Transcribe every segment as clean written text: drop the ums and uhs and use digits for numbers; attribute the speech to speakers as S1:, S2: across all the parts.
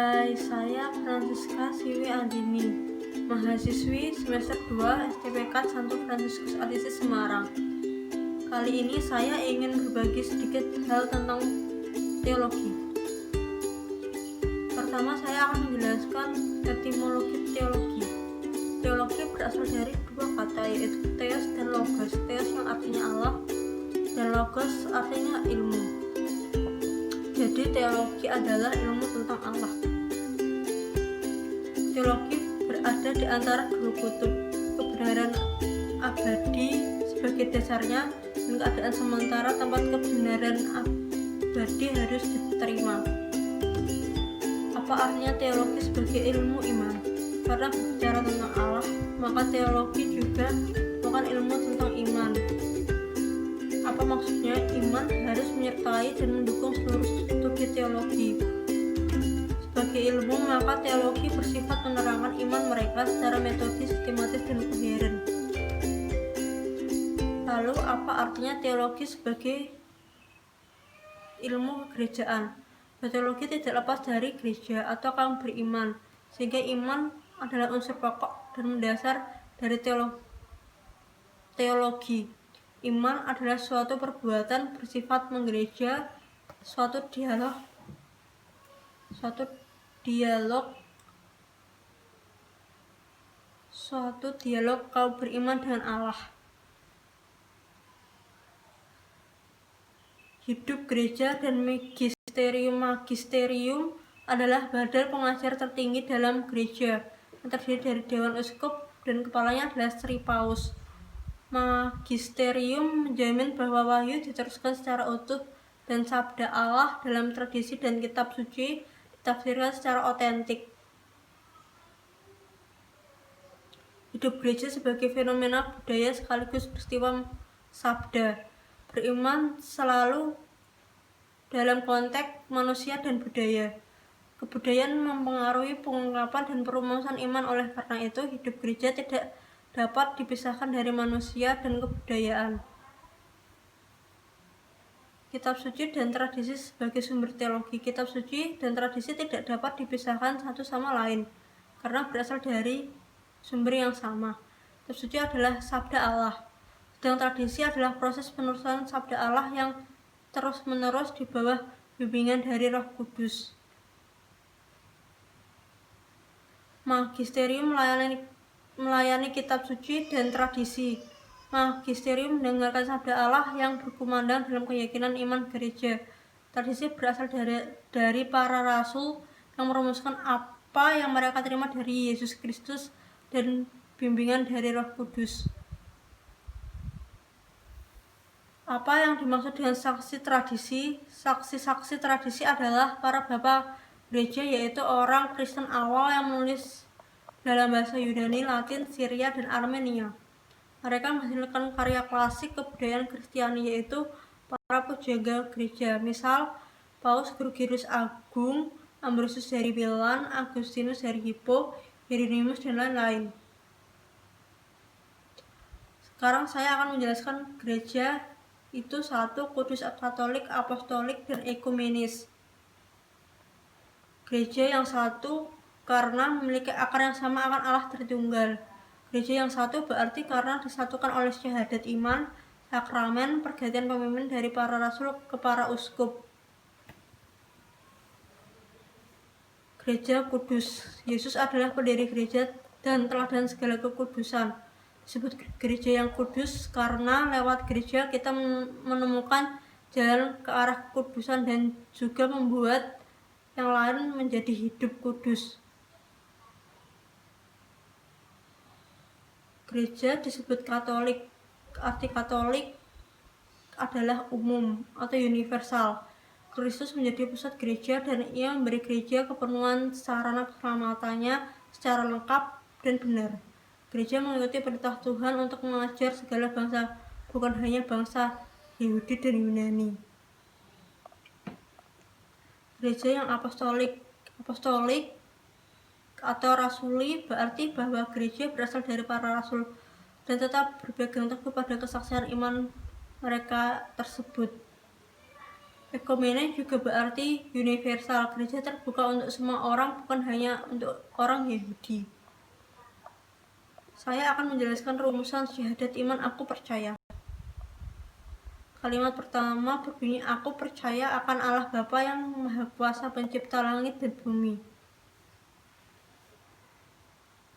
S1: Hai, saya Francisca Siwi Andini, mahasiswi semester 2 STPK Santo Fransiskus Assisi Semarang. Kali ini saya ingin berbagi sedikit hal tentang teologi. Pertama, saya akan menjelaskan etimologi teologi. Teologi berasal dari dua kata, yaitu theos dan logos. Theos yang artinya Allah dan logos artinya ilmu. Jadi teologi adalah ilmu tentang Allah. Teologi berada di antara dua kutub, kebenaran abadi sebagai dasarnya dan keadaan sementara tempat kebenaran abadi harus diterima. Apa artinya teologi sebagai ilmu iman? Karena berbicara tentang Allah, maka teologi juga bukan ilmu tentang iman. Apa maksudnya? Iman harus menyertai dan mendukung seluruh studi teologi. Sebagai ilmu, maka teologi bersifat menerangkan iman mereka secara metodis, sistematis, dan koheren. Lalu, apa artinya teologi sebagai ilmu kegerejaan? Teologi tidak lepas dari gereja atau kaum beriman, sehingga iman adalah unsur pokok dan mendasar dari teologi. Iman adalah suatu perbuatan bersifat menggereja, suatu dialog kaum beriman dengan Allah. Hidup gereja dan magisterium adalah badan pengajar tertinggi dalam gereja yang terdiri dari Dewan Uskup dan kepalanya adalah Sri Paus. Magisterium menjamin bahwa wahyu diteruskan secara utuh dan sabda Allah dalam tradisi dan kitab suci ditafsirkan secara otentik. Hidup gereja sebagai fenomena budaya sekaligus peristiwa sabda. Beriman selalu dalam konteks manusia dan budaya. Kebudayaan mempengaruhi pengungkapan dan perumusan iman, oleh karena itu hidup gereja tidak dapat dipisahkan dari manusia dan kebudayaan. Kitab suci dan tradisi sebagai sumber teologi. Kitab suci dan tradisi tidak dapat dipisahkan satu sama lain karena berasal dari sumber yang sama. Kitab suci adalah sabda Allah, sedang tradisi adalah proses penerusan sabda Allah yang terus-menerus di bawah bimbingan dari Roh Kudus. Magisterium melayani kitab suci dan tradisi. Magisterium mendengarkan sabda Allah yang berkumandang dalam keyakinan iman gereja. Tradisi berasal dari para rasul yang merumuskan apa yang mereka terima dari Yesus Kristus dan bimbingan dari Roh Kudus. Apa yang dimaksud dengan saksi tradisi? Saksi-saksi tradisi adalah para bapak gereja, yaitu orang Kristen awal yang menulis dalam bahasa Yunani, Latin, Syria, dan Armenia. Mereka menghasilkan karya klasik kebudayaan Kristiani, yaitu para penjaga gereja, misal Paus Gregorius Agung, Ambrosius dari Milan, Agustinus dari Hippo, Hieronymus, dan lain-lain. Sekarang saya akan menjelaskan gereja itu satu, kudus, katolik, apostolik, dan ekumenis. Gereja yang satu karena memiliki akar yang sama akan Allah Tritunggal. Gereja yang satu berarti karena disatukan oleh syahadat iman, sakramen, pergantian pemimpin dari para rasul ke para uskup. Gereja kudus. Yesus adalah pendiri gereja dan teladan segala kekudusan. Disebut gereja yang kudus karena lewat gereja kita menemukan jalan ke arah kekudusan dan juga membuat yang lain menjadi hidup kudus. Gereja disebut Katolik. Arti Katolik adalah umum atau universal. Kristus menjadi pusat gereja dan ia memberi gereja kepenuhan sarana keselamatannya secara lengkap dan benar. Gereja mengikuti perintah Tuhan untuk mengajar segala bangsa, bukan hanya bangsa Yahudi dan Yunani. Gereja yang apostolik atau rasuli berarti bahwa gereja berasal dari para rasul dan tetap berpegang teguh pada kesaksian iman mereka tersebut. Ekumene juga berarti universal, gereja terbuka untuk semua orang, bukan hanya untuk orang Yahudi. Saya akan menjelaskan rumusan syahadat iman aku percaya. Kalimat pertama berbunyi, aku percaya akan Allah Bapa yang Maha Kuasa, pencipta langit dan bumi.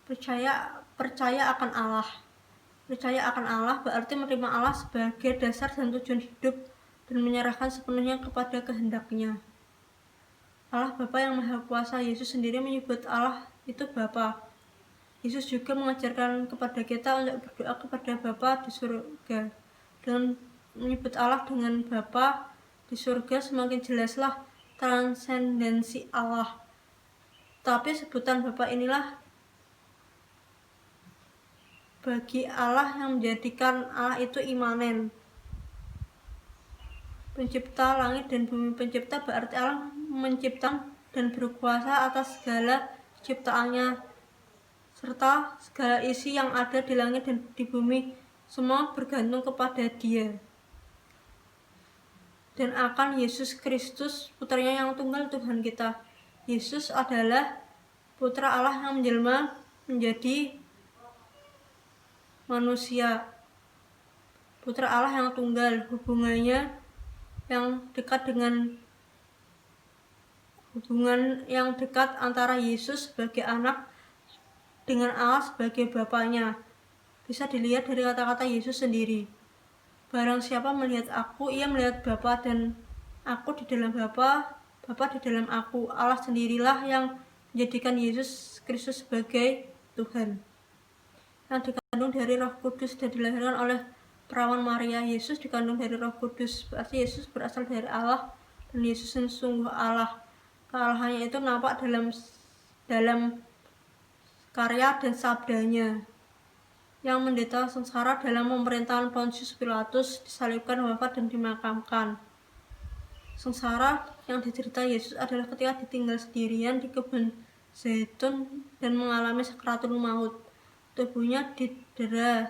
S1: Percaya akan Allah. Percaya akan Allah berarti menerima Allah sebagai dasar dan tujuan hidup dan menyerahkan sepenuhnya kepada kehendak-Nya. Allah Bapa yang Maha Kuasa, Yesus sendiri menyebut Allah itu Bapa. Yesus juga mengajarkan kepada kita untuk berdoa kepada Bapa di surga. Dengan menyebut Allah dengan Bapa di surga, semakin jelaslah transendensi Allah. Tapi sebutan Bapa inilah bagi Allah yang menjadikan Allah itu imanen. Pencipta langit dan bumi. Pencipta berarti Allah menciptakan dan berkuasa atas segala ciptaannya, serta segala isi yang ada di langit dan di bumi, semua bergantung kepada Dia. Dan akan Yesus Kristus, putranya yang tunggal, Tuhan kita. Yesus adalah putra Allah yang menjelma menjadi manusia, putra Allah yang tunggal. Hubungan yang dekat antara Yesus sebagai anak dengan Allah sebagai Bapanya bisa dilihat dari kata-kata Yesus sendiri. Barang siapa melihat aku, ia melihat Bapa, dan aku di dalam Bapa, Bapa di dalam aku. Allah sendirilah yang menjadikan Yesus Kristus sebagai Tuhan, yang dikandung dari Roh Kudus dan dilahirkan oleh perawan Maria. Yesus dikandung dari Roh Kudus, berarti Yesus berasal dari Allah, dan Yesus sungguh Allah. Kealahannya itu nampak dalam karya dan sabdanya, yang menderita sengsara dalam pemerintahan Pontius Pilatus, disalibkan, wafat, dan dimakamkan. Sengsara yang diderita Yesus adalah ketika ditinggal sendirian di kebun zaitun dan mengalami sakaratul maut. Tubuhnya didera,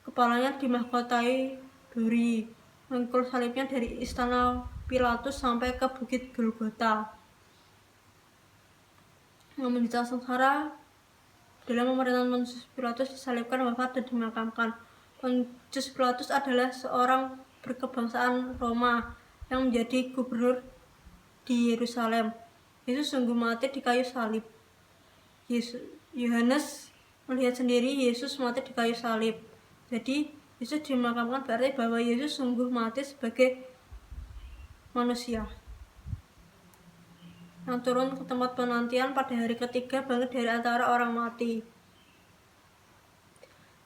S1: kepalanya dimahkotai duri, mengikul salibnya dari istana Pilatus sampai ke bukit Golgota. Yang menderita sengsara dalam pemerintahan Pontius Pilatus, disalibkan, wafat, dan dimakamkan. Pontius Pilatus adalah seorang berkebangsaan Roma yang menjadi gubernur di Yerusalem. Yesus sungguh mati di kayu salib. Yohanes melihat sendiri Yesus mati di kayu salib. Jadi Yesus dimakamkan berarti bahwa Yesus sungguh mati sebagai manusia, yang turun ke tempat penantian pada hari ketiga bangkit dari antara orang mati.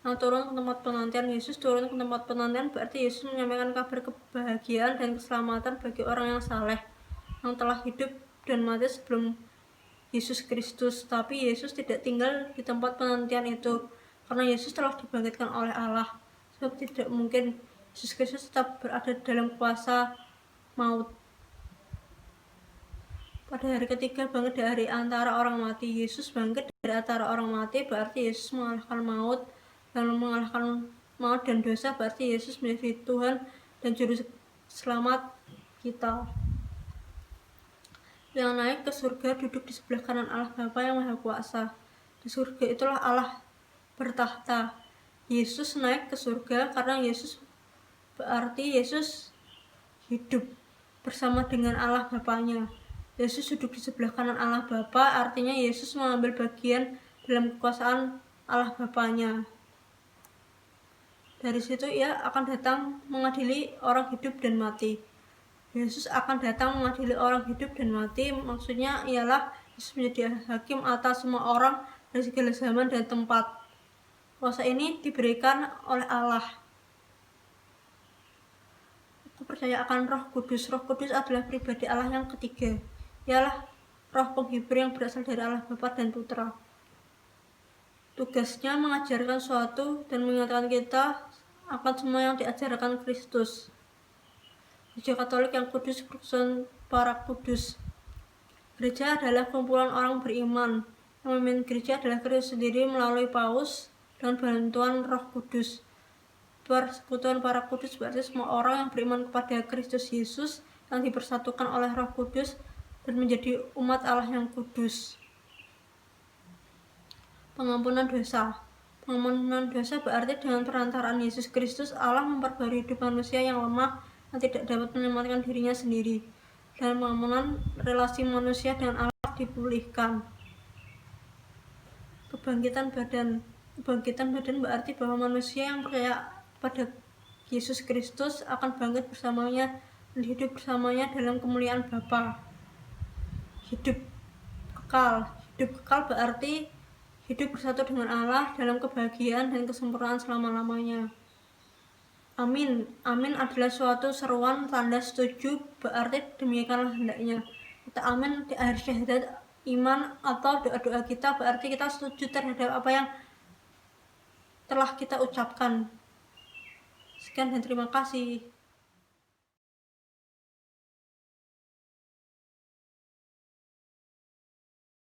S1: Yang turun ke tempat penantian, Yesus turun ke tempat penantian berarti Yesus menyampaikan kabar kebahagiaan dan keselamatan bagi orang yang saleh, yang telah hidup dan mati sebelum Yesus Kristus. Tapi Yesus tidak tinggal di tempat penantian itu, karena Yesus telah dibangkitkan oleh Allah. Sebab tidak mungkin Yesus Kristus tetap berada dalam kuasa maut. Pada hari ketiga bangkit dari antara orang mati. Yesus bangkit dari antara orang mati berarti Yesus mengalahkan maut. Dan mengalahkan maut dan dosa berarti Yesus menjadi Tuhan dan juru selamat kita, yang naik ke surga, duduk di sebelah kanan Allah Bapa yang Maha Kuasa. Di surga itulah Allah bertahta. Yesus naik ke surga karena Yesus berarti Yesus hidup bersama dengan Allah Bapanya. Yesus duduk di sebelah kanan Allah Bapa, artinya Yesus mengambil bagian dalam kekuasaan Allah Bapanya. Dari situ ia akan datang mengadili orang hidup dan mati. Yesus akan datang mengadili orang hidup dan mati, maksudnya ialah Yesus menjadi hakim atas semua orang dari segala zaman dan tempat. Kuasa ini diberikan oleh Allah. Aku percaya akan Roh Kudus. Roh Kudus adalah pribadi Allah yang ketiga. Ialah Roh penghibur yang berasal dari Allah Bapa dan Putra. Tugasnya mengajarkan sesuatu dan mengingatkan kita akan semua yang diajarkan Kristus. Gereja Katolik yang kudus, perusahaan para kudus. Gereja adalah kumpulan orang beriman. Yang memimpin gereja adalah Kristus sendiri melalui Paus dengan bantuan Roh Kudus. Persekutuan para kudus berarti semua orang yang beriman kepada Kristus Yesus yang dipersatukan oleh Roh Kudus dan menjadi umat Allah yang kudus. Pengampunan dosa. Pengampunan dosa berarti dengan perantaraan Yesus Kristus Allah memperbarui hidup manusia yang lemah yang tidak dapat menyelamatkan dirinya sendiri, dan pengampunan relasi manusia dengan Allah dipulihkan. Kebangkitan badan berarti bahwa manusia yang percaya pada Yesus Kristus akan bangkit bersamanya dan hidup bersamanya dalam kemuliaan Bapa. Hidup kekal berarti hidup bersatu dengan Allah dalam kebahagiaan dan kesempurnaan selama-lamanya. Amin. Amin adalah suatu seruan tanda setuju, berarti demikianlah hendaknya. Kata amin di akhir syahadat iman atau doa-doa kita berarti kita setuju terhadap apa yang telah kita ucapkan. Sekian dan terima kasih.